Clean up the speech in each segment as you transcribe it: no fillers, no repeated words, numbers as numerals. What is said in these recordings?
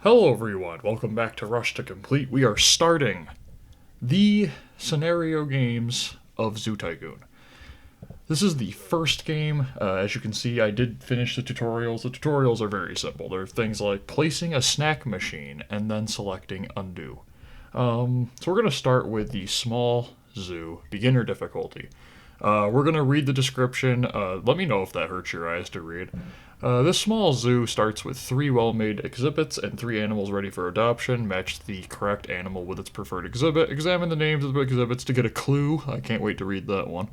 Hello everyone, welcome back to Rush to Complete. We are starting the scenario games of Zoo Tycoon. This is the first game. As you can see, I did finish the tutorials. The tutorials are very simple. They're things like placing a snack machine and then selecting undo. So we're going to start with the small zoo, beginner difficulty. We're going to read the description. Let me know if that hurts your eyes to read. This small zoo starts with 3 well-made exhibits and 3 animals ready for adoption. Match the correct animal with its preferred exhibit. Examine the names of the exhibits to get a clue. I can't wait to read that one.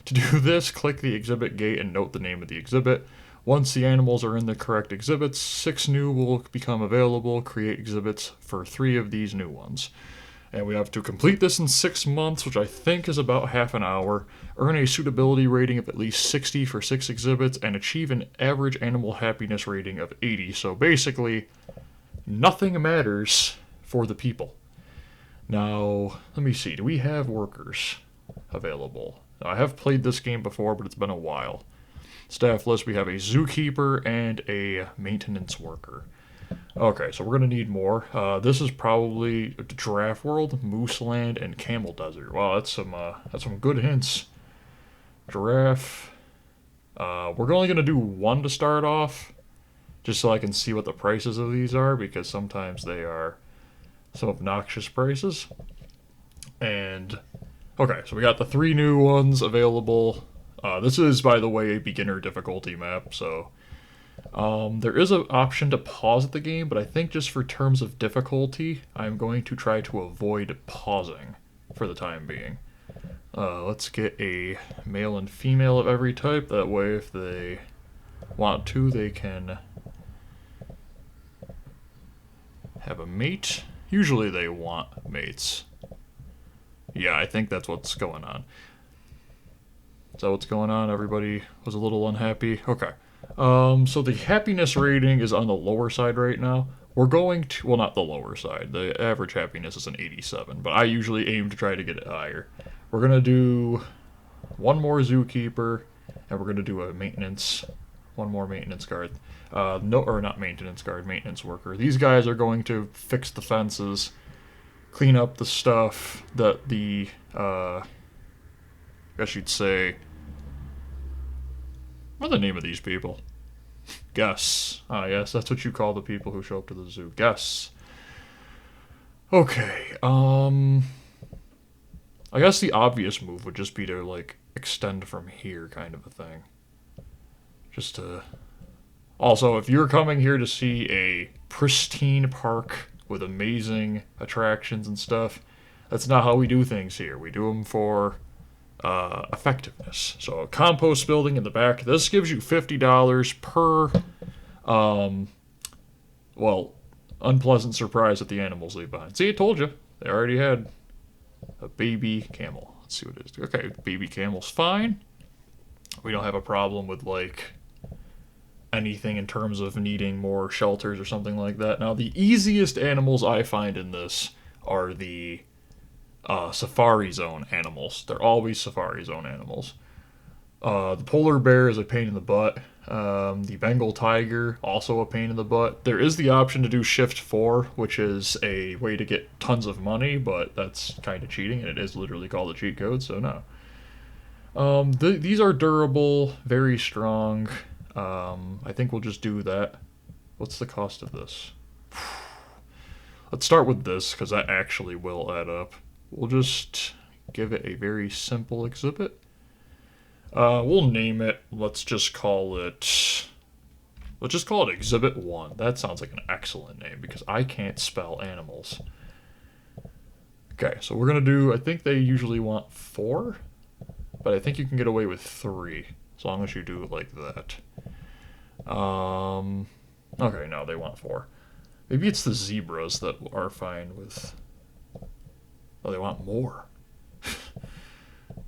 To do this, click the exhibit gate and note the name of the exhibit. Once the animals are in the correct exhibits, 6 new will become available. Create exhibits for 3 of these new ones. And we have to complete this in 6 months, which I think is about half an hour, earn a suitability rating of at least 60 for 6 exhibits, and achieve an average animal happiness rating of 80. So basically, nothing matters for the people. Now, let me see, do we have workers available? Now, I have played this game before, but it's been a while. Staff list, we have a zookeeper and a maintenance worker. Okay, so we're going to need more. This is probably Giraffe World, Moose Land, and Camel Desert. Wow, that's some good hints. Giraffe. We're only going to do 1 to start off, just so I can see what the prices of these are, because sometimes they are some obnoxious prices. And, okay, so we got the 3 new ones available. This is, by the way, a beginner difficulty map, so... there is an option to pause the game, but I think just for terms of difficulty, I'm going to try to avoid pausing for the time being. Let's get a male and female of every type. That way, if they want to, they can have a mate. Usually they want mates. Yeah, I think that's what's going on. Is that what's going on? Everybody was a little unhappy? Okay. So the happiness rating is on the lower side right now. We're going to, well, not the lower side. The average happiness is an 87, but I usually aim to try to get it higher. We're going to do 1 more zookeeper, and we're going to do a maintenance, 1 more maintenance guard. Not maintenance guard, maintenance worker. These guys are going to fix the fences, clean up the stuff that I guess you'd say, what's the name of these people? Guests. Ah, yes, that's what you call the people who show up to the zoo. Guests. Okay, I guess the obvious move would just be to, like, extend from here kind of a thing. Just to... Also, if you're coming here to see a pristine park with amazing attractions and stuff, that's not how we do things here. We do them for... effectiveness. So a compost building in the back. This gives you $50 per, unpleasant surprise that the animals leave behind. See, I told you. They already had a baby camel. Let's see what it is. Okay, baby camel's fine. We don't have a problem with, like, anything in terms of needing more shelters or something like that. Now, the easiest animals I find in this are the Safari Zone animals. They're always Safari Zone animals. The polar bear is a pain in the butt. The Bengal tiger, also a pain in the butt. There is the option to do Shift 4, which is a way to get tons of money, but that's kind of cheating, and it is literally called a cheat code, so no. These are durable, very strong. I think we'll just do that. What's the cost of this? Let's start with this, because that actually will add up. We'll just give it a very simple exhibit. We'll name it, let's just call it Exhibit 1. That sounds like an excellent name because I can't spell animals. Okay, so we're going to do, I think they usually want 4, but I think you can get away with 3 as long as you do it like that. Okay, no, they want 4. Maybe it's the zebras that are fine with... Oh, they want more.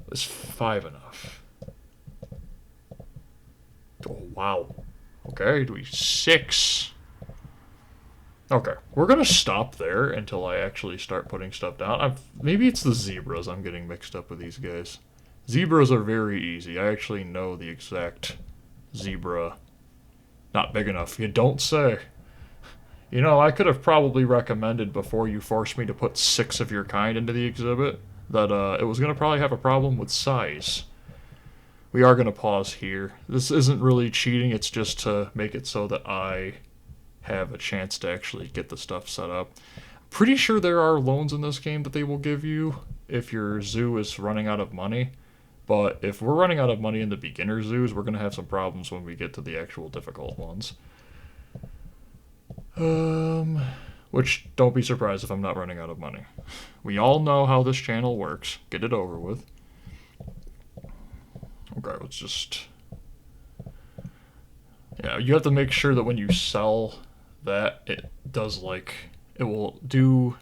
Is 5 enough? Oh, wow. Okay, do we 6? Okay, we're gonna stop there until I actually start putting stuff down. Maybe it's the zebras I'm getting mixed up with these guys. Zebras are very easy. I actually know the exact zebra. Not big enough. You don't say. You know, I could have probably recommended before you forced me to put 6 of your kind into the exhibit that it was going to probably have a problem with size. We are going to pause here. This isn't really cheating, it's just to make it so that I have a chance to actually get the stuff set up. Pretty sure there are loans in this game that they will give you if your zoo is running out of money. But if we're running out of money in the beginner zoos, we're going to have some problems when we get to the actual difficult ones. Which, don't be surprised if I'm not running out of money. We all know how this channel works. Get it over with. Okay, let's just... Yeah, you have to make sure that when you sell that, it does like... It will do...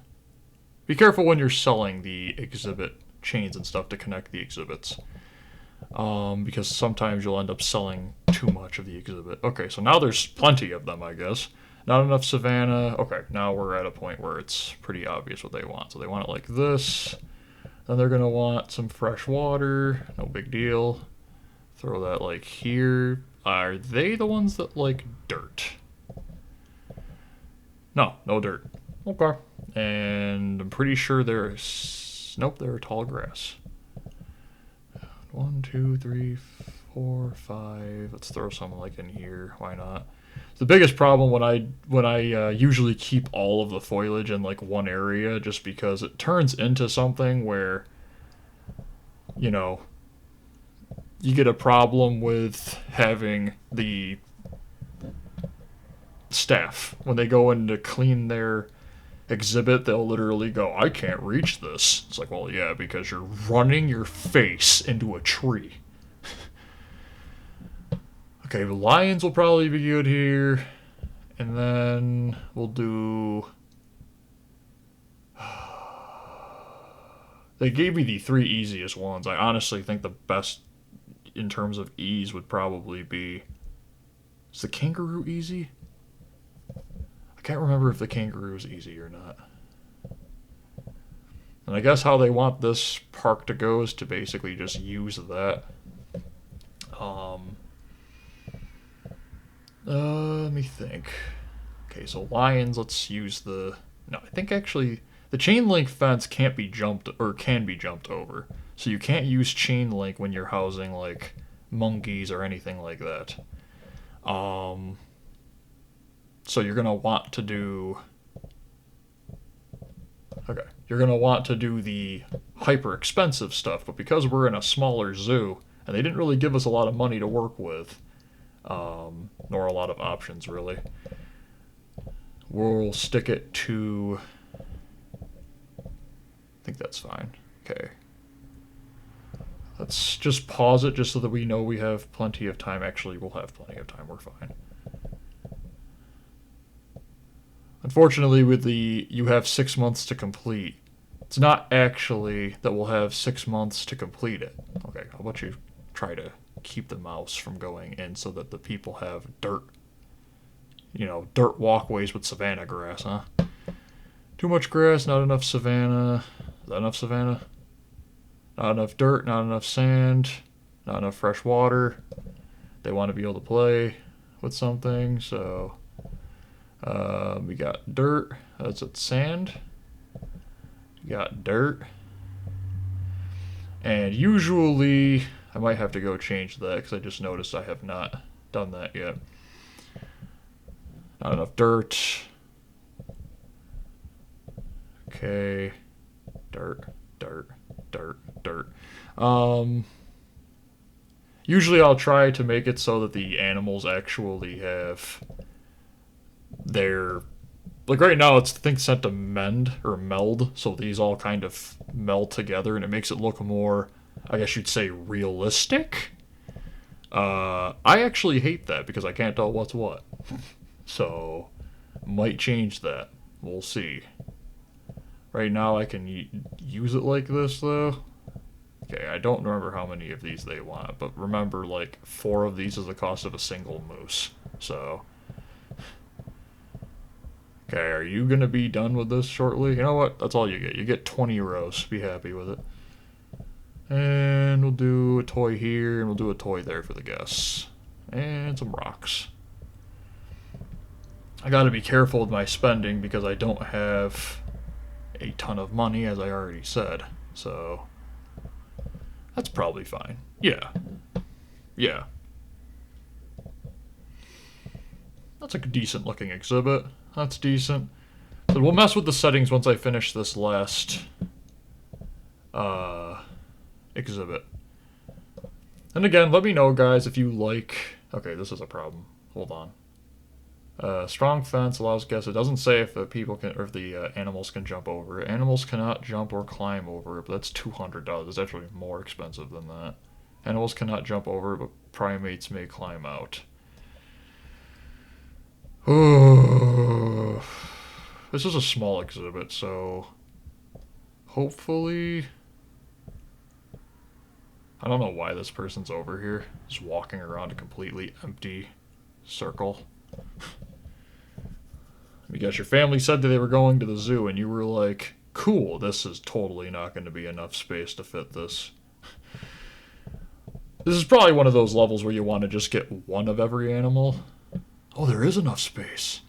Be careful when you're selling the exhibit chains and stuff to connect the exhibits. Because sometimes you'll end up selling too much of the exhibit. Okay, so now there's plenty of them, I guess. Not enough savanna. Okay, now we're at a point where it's pretty obvious what they want. So they want it like this. Then they're going to want some fresh water. No big deal. Throw that like here. Are they the ones that like dirt? No, no dirt. Okay. And I'm pretty sure there's... Nope, they're tall grass. 1, 2, 3, 4, 5. Let's throw some like in here. Why not? The biggest problem when I usually keep all of the foliage in like one area, just because it turns into something where, you know, you get a problem with having the staff when they go in to clean their exhibit. They'll literally go, "I can't reach this." It's like, well, yeah, because you're running your face into a tree. Okay, the lions will probably be good here. And then we'll do... They gave me the 3 easiest ones. I honestly think the best in terms of ease would probably be... Is the kangaroo easy? I can't remember if the kangaroo is easy or not. And I guess how they want this park to go is to basically just use that. Let me think. Okay, so lions, let's use the... No, I think actually the chain link fence can't be jumped, or can be jumped over. So you can't use chain link when you're housing like monkeys or anything like that. So you're gonna want to do... Okay, you're gonna want to do the hyper expensive stuff, but because we're in a smaller zoo, and they didn't really give us a lot of money to work with, nor a lot of options really, we'll stick it to... I think that's fine. Okay. Let's just pause it just so that we know we have plenty of time. Actually, we'll have plenty of time. We're fine. Unfortunately, with the you have 6 months to complete, it's not actually that we'll have 6 months to complete it. Okay, how about you try to keep the mouse from going in so that the people have dirt, you know, dirt walkways with savanna grass, huh? Too much grass, not enough savanna. Is that enough savanna? Not enough dirt, not enough sand, not enough fresh water. They want to be able to play with something, so we got dirt. That's it, sand. We got dirt. And usually, I might have to go change that because I just noticed I have not done that yet. Not enough dirt. Okay. Dirt, dirt, dirt, dirt. Usually I'll try to make it so that the animals actually have their... Like right now it's, I think, set to mend or meld, so these all kind of meld together and it makes it look more, I guess you'd say, realistic. I actually hate that because I can't tell what's what. So, might change that. We'll see. Right now I can use it like this though. Okay, I don't remember how many of these they want, but remember, like, 4 of these is the cost of a single moose. So, okay, are you gonna be done with this shortly? You know what? That's all you get. You get 20 rows. Be happy with it. And we'll do a toy here, and we'll do a toy there for the guests. And some rocks. I gotta be careful with my spending because I don't have a ton of money, as I already said. So that's probably fine. Yeah. Yeah. That's like a decent looking exhibit. That's decent. So we'll mess with the settings once I finish this last exhibit. And again, let me know, guys, if you like... Okay, this is a problem. Hold on. Strong fence allows guests. It doesn't say if the people can or if the animals can jump over it. Animals cannot jump or climb over it, but that's $200. It's actually more expensive than that. Animals cannot jump over it, but primates may climb out. This is a small exhibit, so hopefully... I don't know why this person's over here, just walking around a completely empty circle. Because your family said that they were going to the zoo, and you were like, cool, this is totally not going to be enough space to fit this. This is probably one of those levels where you want to just get one of every animal. Oh, there is enough space.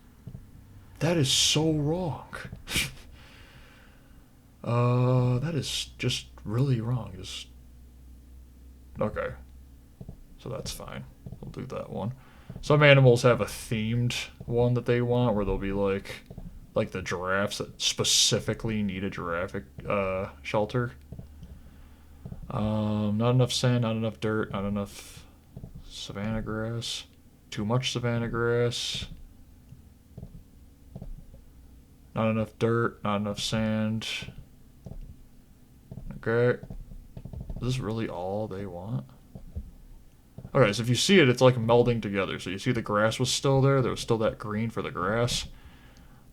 That is so wrong. That is just really wrong. Okay. So that's fine. We'll do that one. Some animals have a themed one that they want, where they'll be like the giraffes that specifically need a giraffe shelter. Not enough sand, not enough dirt, not enough savanna grass. Too much savanna grass. Not enough dirt, not enough sand. Okay. Is this really all they want? Okay, so if you see it, it's like melding together. So you see the grass was still there. There was still that green for the grass.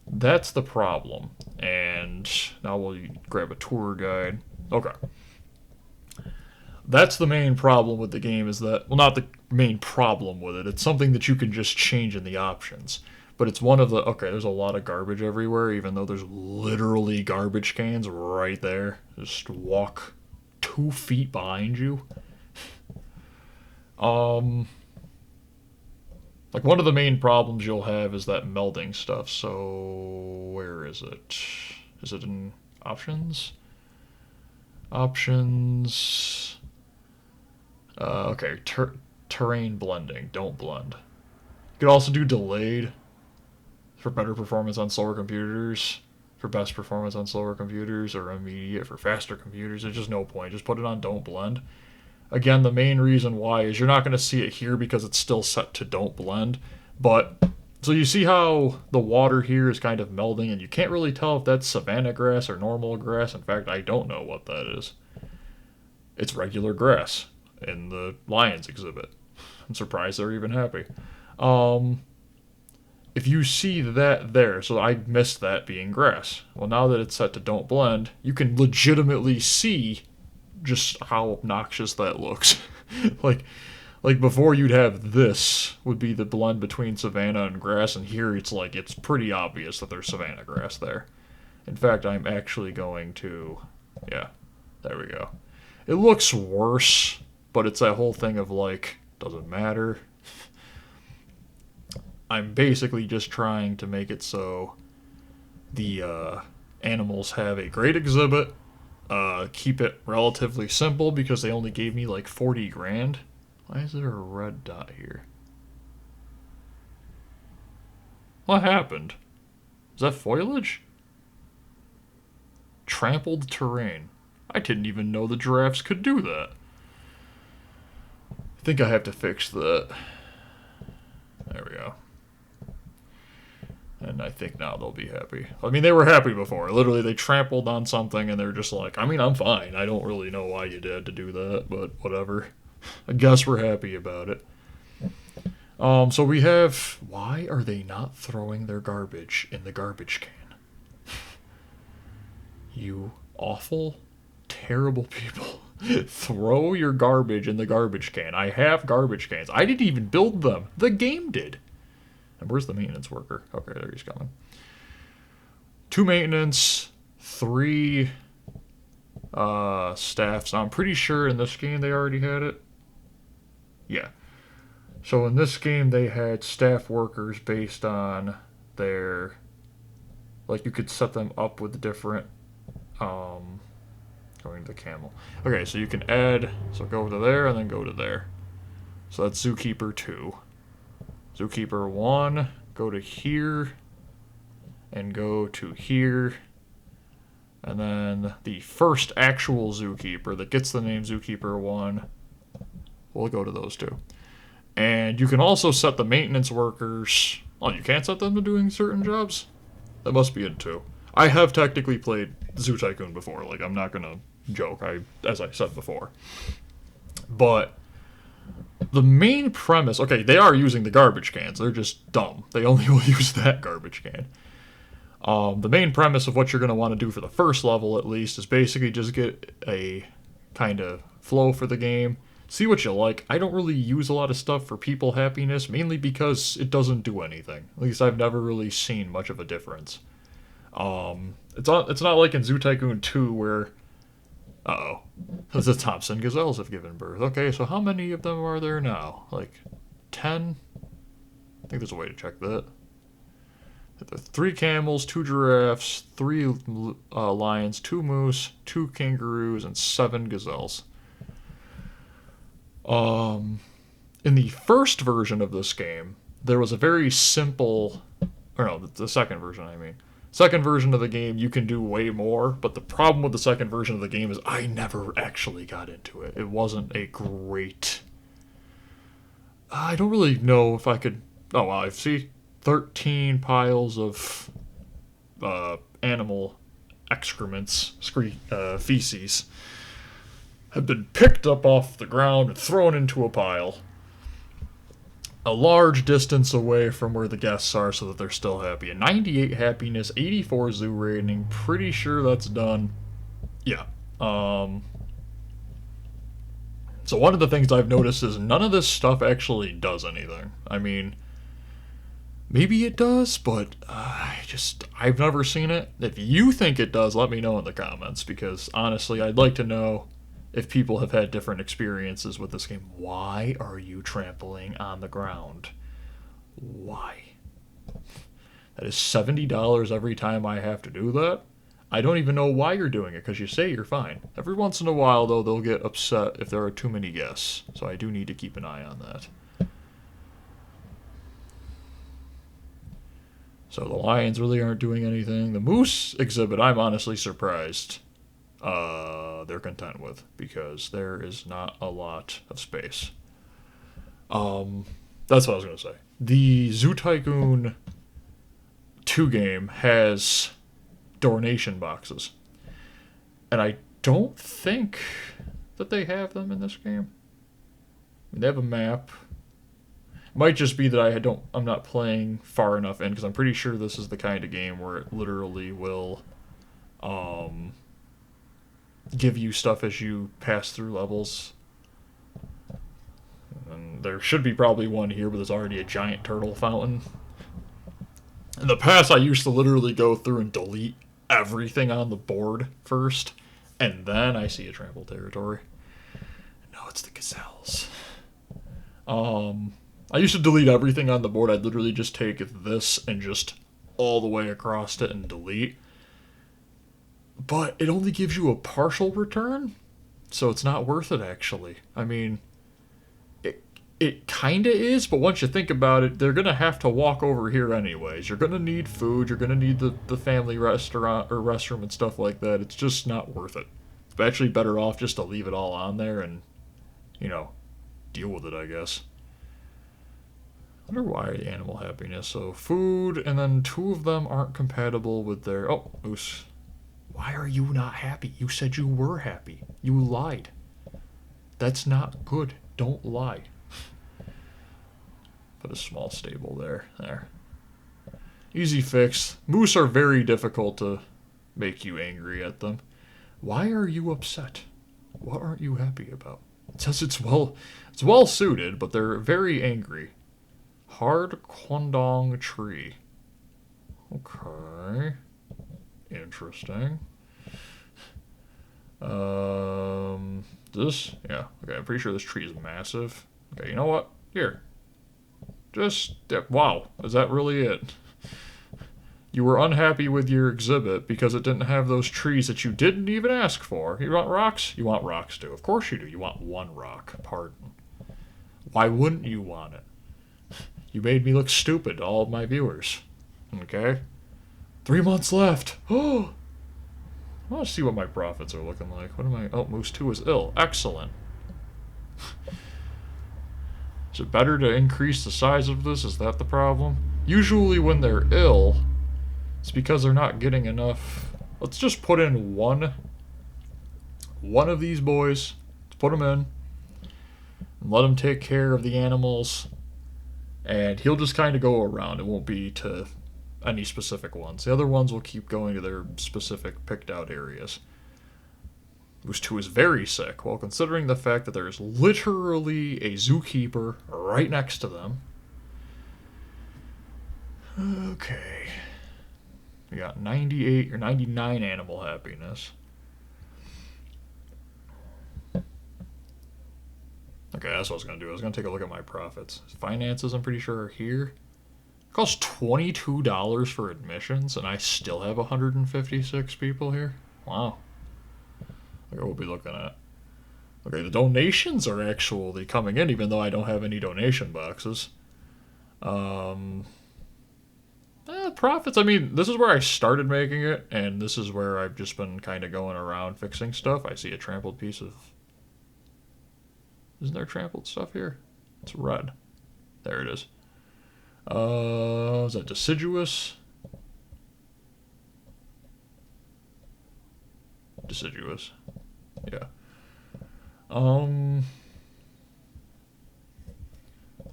That's the problem. And now we'll grab a tour guide. Okay. That's the main problem with the game is that... Well, not the main problem with it. It's something that you can just change in the options. But it's one of the... Okay, there's a lot of garbage everywhere, even though there's literally garbage cans right there. Just walk 2 feet behind you. Like, one of the main problems you'll have is that melding stuff. So, where is it? Is it in options? Options. Okay, terrain blending. Don't blend. You could also do delayed for better performance on slower computers, for best performance on slower computers, or immediate for faster computers. There's just no point. Just put it on don't blend. Again, the main reason why is you're not going to see it here because it's still set to don't blend. But, so you see how the water here is kind of melding, and you can't really tell if that's savanna grass or normal grass. In fact, I don't know what that is. It's regular grass in the lions exhibit. I'm surprised they're even happy. If you see that there, so I missed that being grass. Well, now that it's set to don't blend, you can legitimately see just how obnoxious that looks. like before you'd have this would be the blend between savanna and grass, and here it's like it's pretty obvious that there's savanna grass there. In fact, I'm actually going to... Yeah, there we go. It looks worse, but it's that whole thing of like, doesn't matter. I'm basically just trying to make it so the animals have a great exhibit, keep it relatively simple because they only gave me like 40 grand. Why is there a red dot here? What happened? Is that foliage? Trampled terrain. I didn't even know the giraffes could do that. I think I have to fix that. There we go. And I think now they'll be happy. I mean, they were happy before. Literally, they trampled on something and they're just like, I mean, I'm fine. I don't really know why you had to do that, but whatever. I guess we're happy about it. So we have... Why are they not throwing their garbage in the garbage can? You awful, terrible people. Throw your garbage in the garbage can. I have garbage cans. I didn't even build them. The game did. And where's the maintenance worker? Okay, there he's coming. 2 maintenance, 3 staffs. Now, I'm pretty sure in this game they already had it. Yeah. So in this game they had staff workers based on their, like, you could set them up with different, going to the camel. Okay, so you can add, so go to there and then go to there. So that's Zookeeper 2. Zookeeper 1, go to here, and go to here. And then the first actual Zookeeper that gets the name Zookeeper 1, we'll go to those two. And you can also set the maintenance workers. Oh, you can't set them to doing certain jobs? That must be it too. I have technically played Zoo Tycoon before. Like, I'm not gonna joke, as I said before. But the main premise, okay, they are using the garbage cans. They're just dumb. They only will use that garbage can. The main premise of what you're going to want to do for the first level, at least, is basically just get a kind of flow for the game. See what you like. I don't really use a lot of stuff for people happiness, mainly because it doesn't do anything. At least I've never really seen much of a difference. It's not like in Zoo Tycoon 2 where... Uh-oh. The Thompson gazelles have given birth. Okay, so how many of them are there now? Like, 10? I think there's a way to check that. 3 camels, 2 giraffes, 3 lions, 2 moose, 2 kangaroos, and 7 gazelles. In the first version of this game, there was a very simple... Or no, the second version, I mean. Second version of the game, you can do way more, but the problem with the second version of the game is I never actually got into it. It wasn't a great... I don't really know if I could... Oh, well, I see 13 piles of animal excrements, feces, have been picked up off the ground and thrown into a pile a large distance away from where the guests are so that they're still happy. A 98 happiness, 84 zoo rating, pretty sure that's done. Yeah. So one of the things I've noticed is none of this stuff actually does anything. I mean, maybe it does, but I've never seen it. If you think it does, let me know in the comments, because honestly, I'd like to know if people have had different experiences with this game. Why are you trampling on the ground? Why? That is $70 every time I have to do that. I don't even know why you're doing it, because you say you're fine. Every once in a while, though, they'll get upset if there are too many guests, so I do need to keep an eye on that. So the lions really aren't doing anything. The moose exhibit, I'm honestly surprised they're content with, because there is not a lot of space. That's what I was going to say. The Zoo Tycoon 2 game has donation boxes, and I don't think that they have them in this game. I mean, they have a map. It might just be that I'm not playing far enough in, because I'm pretty sure this is the kind of game where it literally will give you stuff as you pass through levels. And there should be probably one here, but there's already a giant turtle fountain. In the past, I used to literally go through and delete everything on the board first, and then I see a trampled territory. No, it's the gazelles. I used to delete everything on the board. I'd literally just take this and just all the way across it and delete. But it only gives you a partial return, so it's not worth it, actually. I mean, it kind of is, but once you think about it, they're going to have to walk over here anyways. You're going to need food. You're going to need the family restaurant or restroom and stuff like that. It's just not worth it. It's actually better off just to leave it all on there and, deal with it, I guess. I wonder why animal happiness. So food, and then 2 of them aren't compatible with their... Oh, moose. Why are you not happy? You said you were happy. You lied. That's not good. Don't lie. Put a small stable there. There. Easy fix. Moose are very difficult to make you angry at them. Why are you upset? What aren't you happy about? It says it's well suited, but they're very angry. Hard Kwandong tree. Okay. Interesting. This? Yeah. Okay, I'm pretty sure this tree is massive. Okay, you know what? Here. Just, wow. Is that really it? You were unhappy with your exhibit because it didn't have those trees that you didn't even ask for. You want rocks? You want rocks too. Of course you do. You want one rock. Pardon. Why wouldn't you want it? You made me look stupid to all of my viewers. Okay? 3 months left. Oh! I want to see what my profits are looking like. What am I? Oh, Moose 2 is ill. Excellent. Is it better to increase the size of this? Is that the problem? Usually when they're ill, it's because they're not getting enough. Let's just put in one of these boys. Let's put them in. And let him take care of the animals. And he'll just kind of go around. It won't be to any specific ones. The other ones will keep going to their specific picked out areas. Moose 2 is very sick, well, considering the fact that there is literally a zookeeper right next to them. Okay. We got 98 or 99 animal happiness. Okay, that's what I was going to do. I was going to take a look at my profits. Finances, I'm pretty sure, are here. It costs $22 for admissions, and I still have 156 people here. Wow. Look at what we'll be looking at. Okay, the donations are actually coming in, even though I don't have any donation boxes. Profits, I mean, this is where I started making it, and this is where I've just been kind of going around fixing stuff. I see a trampled piece of... Isn't there trampled stuff here? It's red. There it is. Is that deciduous? Deciduous. Yeah.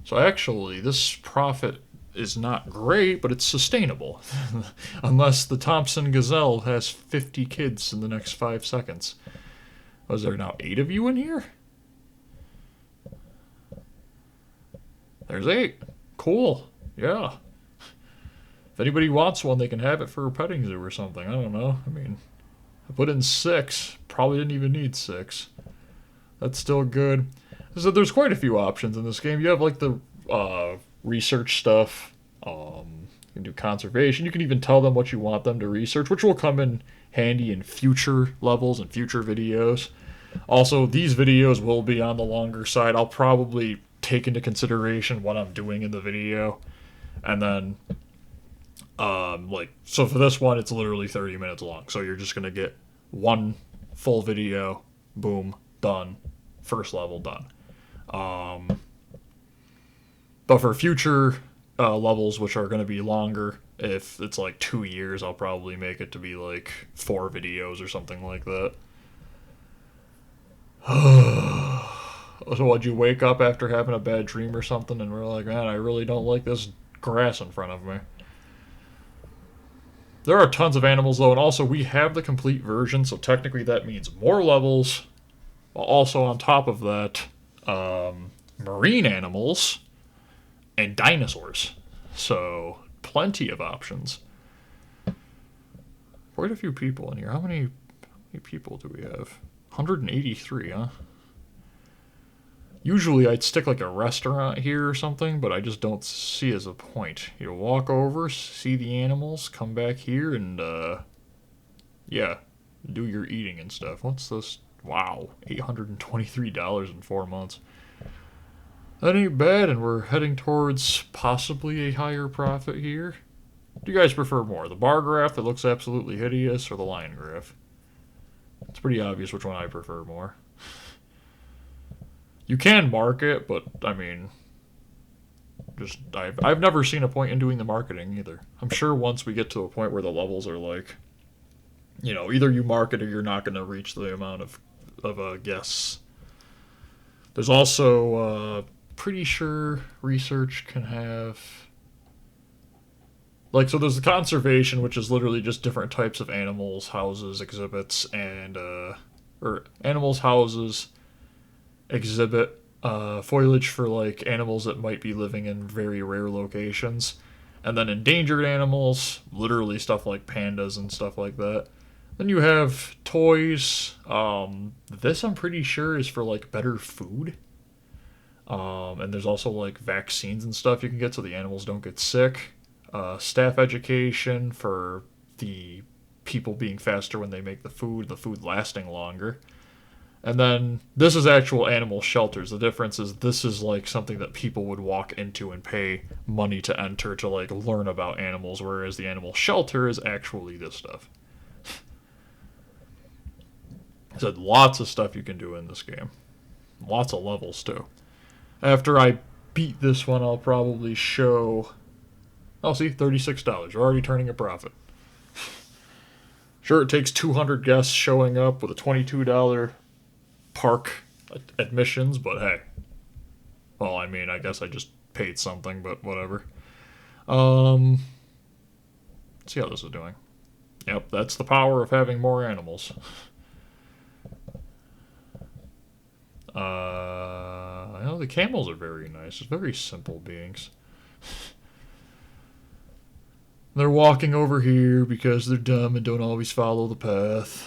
So actually, this profit is not great, but it's sustainable. Unless the Thompson Gazelle has 50 kids in the next 5 seconds. Was there now 8 of you in here? There's 8. Cool. Yeah. If anybody wants one, they can have it for a petting zoo or something. I don't know. I mean, I put in 6. Probably didn't even need 6. That's still good. So there's quite a few options in this game. You have like the research stuff. You can do conservation. You can even tell them what you want them to research, which will come in handy in future levels and future videos. Also, these videos will be on the longer side. I'll probably take into consideration what I'm doing in the video. And then, so for this one, it's literally 30 minutes long. So you're just going to get one full video. Boom. Done. First level done. But for future levels, which are going to be longer, if it's like 2 years, I'll probably make it to be like 4 videos or something like that. So would you wake up after having a bad dream or something and we're like, man, I really don't like this grass in front of me. There are tons of animals though, and also we have the complete version, so technically that means more levels. Also on top of that, marine animals and dinosaurs. So plenty of options. Quite a few people in here. How many people do we have? 183, huh? Usually I'd stick like a restaurant here or something, but I just don't see as a point. You walk over, see the animals, come back here, and yeah, do your eating and stuff. What's this? Wow, $823 in 4 months. That ain't bad, and we're heading towards possibly a higher profit here. Do you guys prefer more? The bar graph that looks absolutely hideous, or the line graph? It's pretty obvious which one I prefer more. You can mark it, but I mean, just I've never seen a point in doing the marketing either. I'm sure once we get to a point where the levels are like, you know, either you mark it or you're not going to reach the amount of guests. There's also pretty sure research can have like, so there's the conservation, which is literally just different types of animals, houses, exhibits, and or animals, houses, exhibit foliage for like animals that might be living in very rare locations, and then endangered animals, literally stuff like pandas and stuff like that. Then you have toys. This I'm pretty sure is for like better food. And there's also like vaccines and stuff you can get so the animals don't get sick. staff education for the people being faster when they make the food lasting longer. And then this is actual animal shelters. The difference is this is like something that people would walk into and pay money to enter to like learn about animals, whereas the animal shelter is actually this stuff. So lots of stuff you can do in this game. Lots of levels too. After I beat this one, I'll probably show... Oh, see, $36. We're already turning a profit. Sure, it takes 200 guests showing up with a $22 park admissions, but hey. Well, I mean, I guess I just paid something, but whatever. Let's see how this is doing. Yep, that's the power of having more animals. The camels are very nice. It's very simple beings. They're walking over here because they're dumb and don't always follow the path.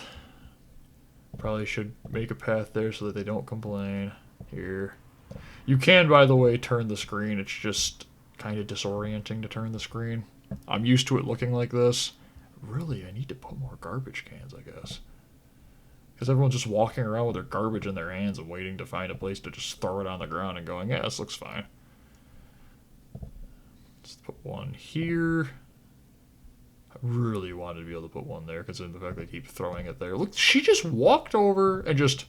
Probably should make a path there so that they don't complain. Here. You can, by the way, turn the screen. It's just kind of disorienting to turn the screen. I'm used to it looking like this. Really, I need to put more garbage cans, I guess. Because everyone's just walking around with their garbage in their hands and waiting to find a place to just throw it on the ground and going, yeah, this looks fine. Let's put one here. I really wanted to be able to put one there because of the fact they keep throwing it there. Look, she just walked over and just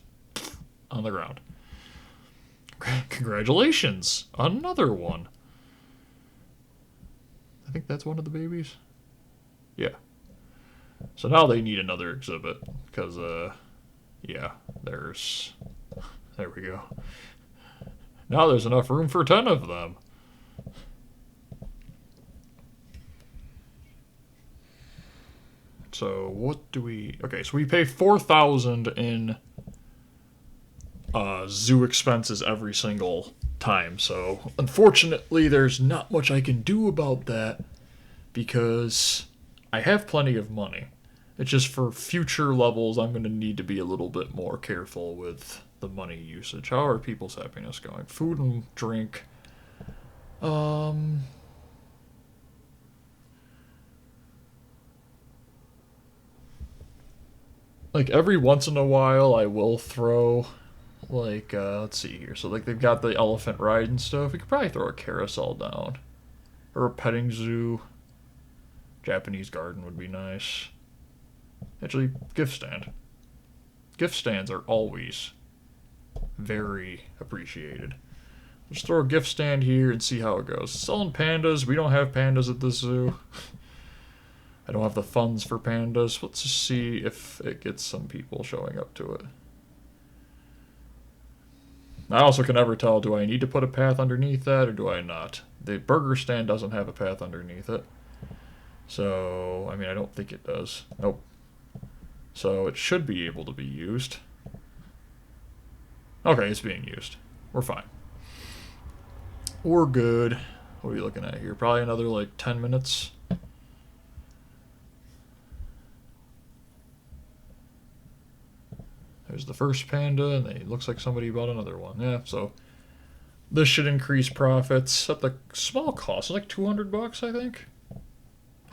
on the ground. Congratulations. Another one. I think that's one of the babies. Yeah. So now they need another exhibit because, yeah, there we go. Now there's enough room for 10 of them. So what do we... Okay, so we pay $4,000 in zoo expenses every single time. So unfortunately, there's not much I can do about that because I have plenty of money. It's just for future levels, I'm going to need to be a little bit more careful with the money usage. How are people's happiness going? Food and drink. Like every once in a while, I will throw, like, let's see here. So like they've got the elephant ride and stuff. We could probably throw a carousel down, or a petting zoo. Japanese garden would be nice. Actually, gift stand. Gift stands are always very appreciated. Let's throw a gift stand here and see how it goes. Selling pandas. We don't have pandas at this zoo. I don't have the funds for pandas. Let's just see if it gets some people showing up to it. I also can never tell, do I need to put a path underneath that or do I not? The burger stand doesn't have a path underneath it. So, I mean, I don't think it does. Nope. So it should be able to be used. Okay, it's being used. We're fine. We're good. What are we looking at here? Probably another like 10 minutes. There's the first panda, and it looks like somebody bought another one. Yeah, so this should increase profits at the small cost. It's like $200, I think.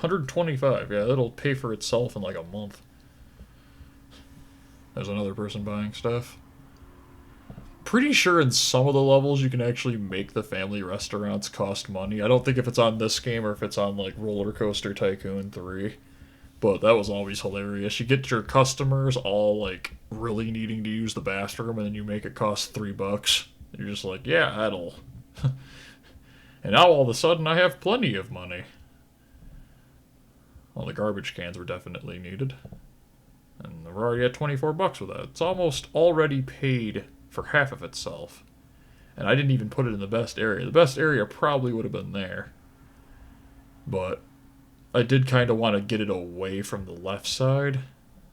125. Yeah, that'll pay for itself in like a month. There's another person buying stuff. Pretty sure in some of the levels you can actually make the family restaurants cost money. I don't think if it's on this game or if it's on like Roller Coaster Tycoon 3. But that was always hilarious. You get your customers all like really needing to use the bathroom and then you make it cost $3. You're just like, yeah, that'll... And now all of a sudden I have plenty of money. Well, the garbage cans were definitely needed. And we're already at $24 with that. It's almost already paid for half of itself. And I didn't even put it in the best area. The best area probably would have been there. But I did kind of want to get it away from the left side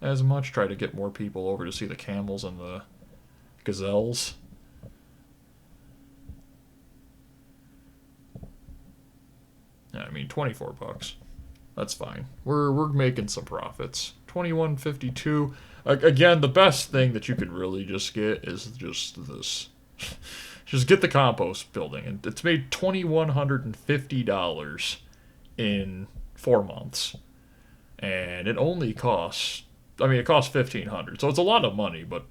as much. Try to get more people over to see the camels and the gazelles. Yeah, I mean, $24. That's fine. We're making some profits. $21.52. Again, the best thing that you could really just get is just this. Just get the compost building, and it's made $2,150 in 4 months. And it only costs, I mean, it costs 1,500, so it's a lot of money, but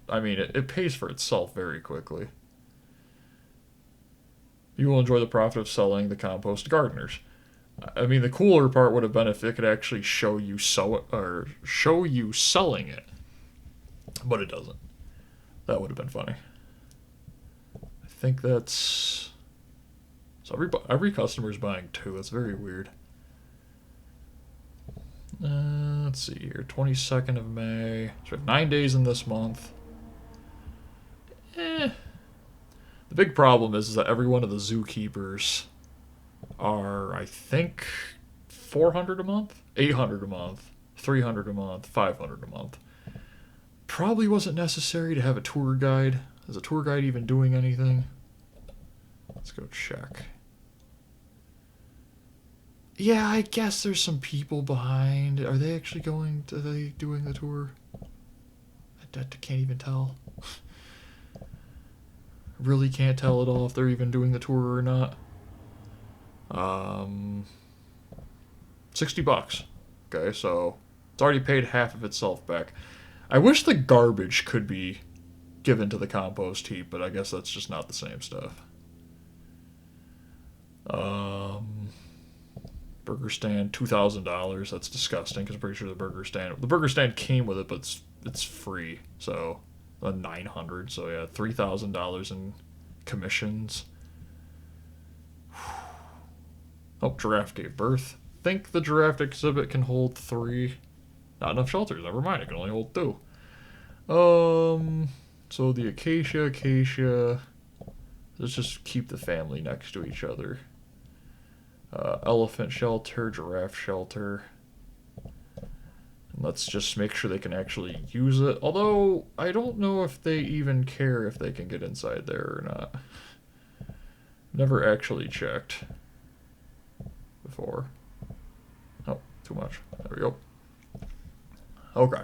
I mean, it pays for itself very quickly. You will enjoy the profit of selling the compost to gardeners. I mean, the cooler part would have been if it could actually show you show you selling it, but it doesn't. That would have been funny. I think that's so every customer's buying 2. That's very weird. Let's see here, 22nd of May. So we have 9 days in this month. The big problem is that every one of the zookeepers are, I think, 400 a month, 800 a month, 300 a month, 500 a month. Probably wasn't necessary to have a tour guide. Is a tour guide even doing anything? Let's go check. Yeah, I guess there's some people behind. Are they actually doing the tour? I can't even tell. Really can't tell at all if they're even doing the tour or not. $60. Okay, so it's already paid half of itself back. I wish the garbage could be given to the compost heap, but I guess that's just not the same stuff. Burger stand, $2,000. That's disgusting because I'm pretty sure the burger stand came with it, but it's free. So $900. So yeah, $3,000 in commissions. Oh, giraffe gave birth. Think the giraffe exhibit can hold 3. Not enough shelters. Never mind. It can only hold 2. So the acacia. Let's just keep the family next to each other. Elephant shelter, giraffe shelter. And let's just make sure they can actually use it. Although, I don't know if they even care if they can get inside there or not. Never actually checked before. Oh, too much. There we go. Okay.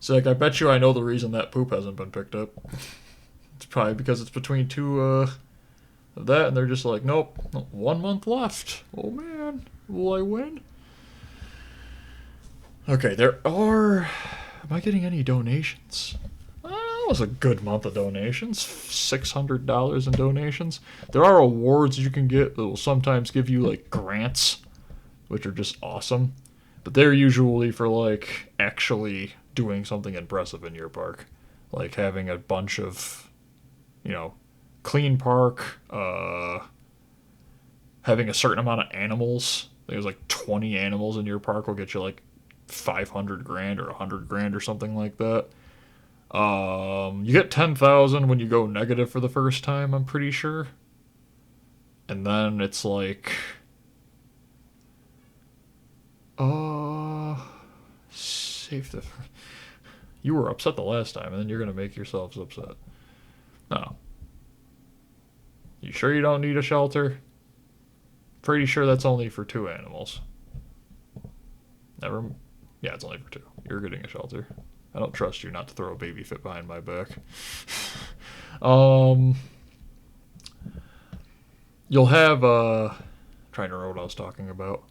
So, like, I bet you I know the reason that poop hasn't been picked up. It's probably because it's between 2 of that, and they're just like, nope, 1 month left. Oh man, will I win? Okay, there are. Am I getting any donations? That was a good month of donations. $600 in donations. There are awards you can get that will sometimes give you like grants, which are just awesome. But they're usually for like actually doing something impressive in your park, like having a bunch of, clean park, having a certain amount of animals. There's like 20 animals in your park will get you like 500 grand or 100 grand or something like that. You get 10,000 when you go negative for the first time, I'm pretty sure. And then it's like, save the. You were upset the last time, and then you're gonna make yourselves upset. No. You sure you don't need a shelter? Pretty sure that's only for 2 animals. Yeah, it's only for 2. You're getting a shelter. I don't trust you not to throw a baby fit behind my back. You'll have, trying to remember what I was talking about.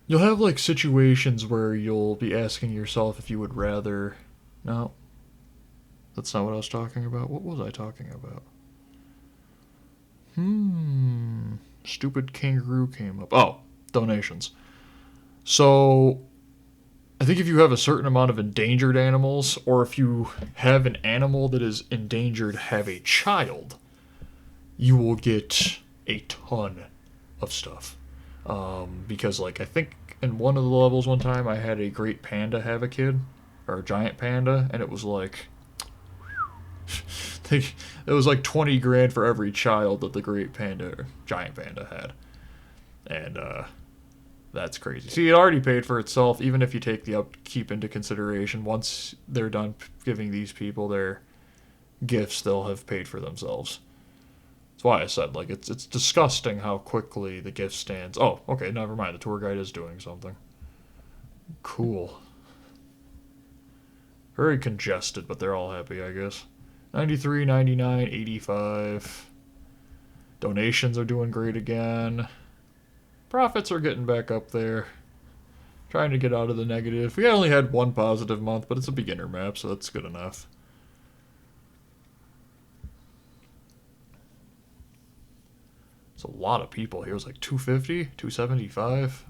You'll have, like, situations where you'll be asking yourself if you would rather. No. That's not what I was talking about. What was I talking about? Stupid kangaroo came up. Oh, donations. So, I think if you have a certain amount of endangered animals, or if you have an animal that is endangered have a child, you will get a ton of stuff. Because, like, I think in one of the levels one time I had a great panda have a kid, or a giant panda, and it was like, it was like 20 grand for every child that the great panda, or giant panda had. And, that's crazy. See, it already paid for itself, even if you take the upkeep into consideration. Once they're done giving these people their gifts, they'll have paid for themselves. That's why I said, like, it's disgusting how quickly the gift stands. Oh, okay, never mind. The tour guide is doing something. Cool. Very congested, but they're all happy, I guess. 93, 99, 85. Donations are doing great again. Profits are getting back up there. Trying to get out of the negative. We only had one positive month, but it's a beginner map, so that's good enough. It's a lot of people here. It was like 250, 275.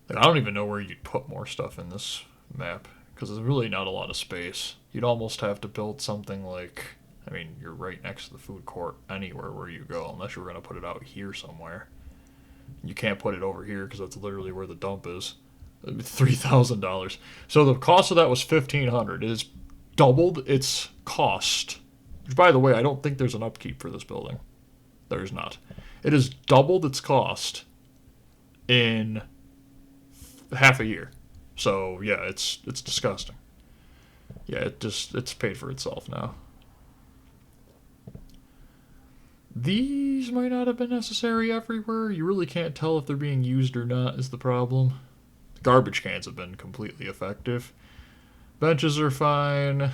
Like, I don't even know where you'd put more stuff in this map, because there's really not a lot of space. You'd almost have to build something like, I mean, you're right next to the food court anywhere where you go, unless you were going to put it out here somewhere. You can't put it over here because that's literally where the dump is. $3,000. So the cost of that was $1,500. It has doubled its cost. Which, by the way, I don't think there's an upkeep for this building. There is not. It has doubled its cost in half a year. So yeah, it's disgusting. Yeah, it's paid for itself now. These might not have been necessary everywhere. You really can't tell if they're being used or not is the problem. The garbage cans have been completely effective. Benches are fine.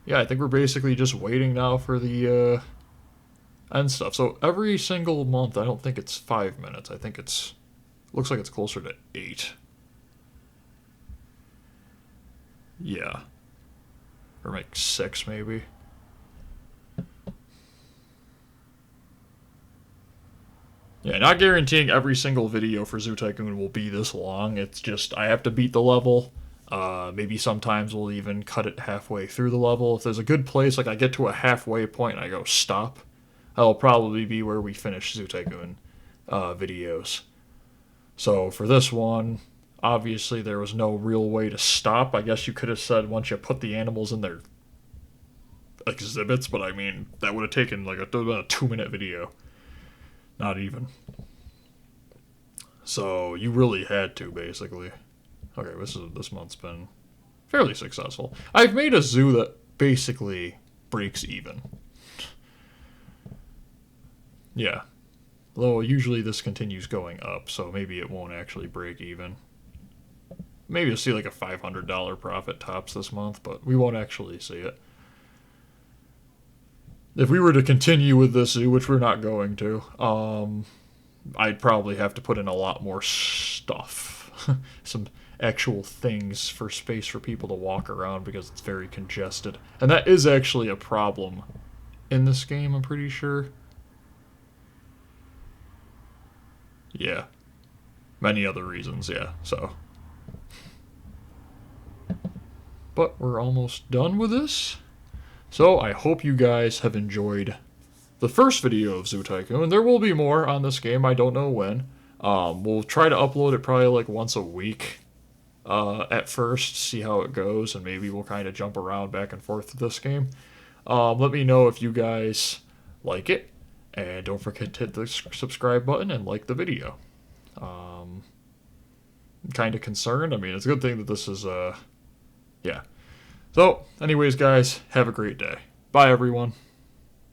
Yeah, I think we're basically just waiting now for the end stuff. So every single month, I don't think it's 5 minutes. I think looks like it's closer to 8. Yeah. Or like 6 maybe. Yeah, not guaranteeing every single video for Zoo Tycoon will be this long. It's just, I have to beat the level. Maybe sometimes we'll even cut it halfway through the level. If there's a good place, like I get to a halfway point and I go stop, that'll probably be where we finish Zoo Tycoon videos. So for this one, obviously there was no real way to stop. I guess you could have said once you put the animals in their exhibits, but I mean, that would have taken like a 2-minute video. Not even. So you really had to, basically. Okay, this month's been fairly successful. I've made a zoo that basically breaks even. Yeah. Though usually this continues going up, so maybe it won't actually break even. Maybe you'll see like a $500 profit tops this month, but we won't actually see it. If we were to continue with this zoo, which we're not going to, I'd probably have to put in a lot more stuff. Some actual things for space for people to walk around because it's very congested. And that is actually a problem in this game, I'm pretty sure. Yeah. Many other reasons, yeah, so. But we're almost done with this. So I hope you guys have enjoyed the first video of Zoo Tycoon. There will be more on this game. I don't know when. We'll try to upload it probably like once a week at first, see how it goes, and maybe we'll kind of jump around back and forth with this game. Let me know if you guys like it, and don't forget to hit the subscribe button and like the video. I'm kind of concerned. I mean, it's a good thing that this is, yeah. So, anyways, guys, have a great day. Bye, everyone.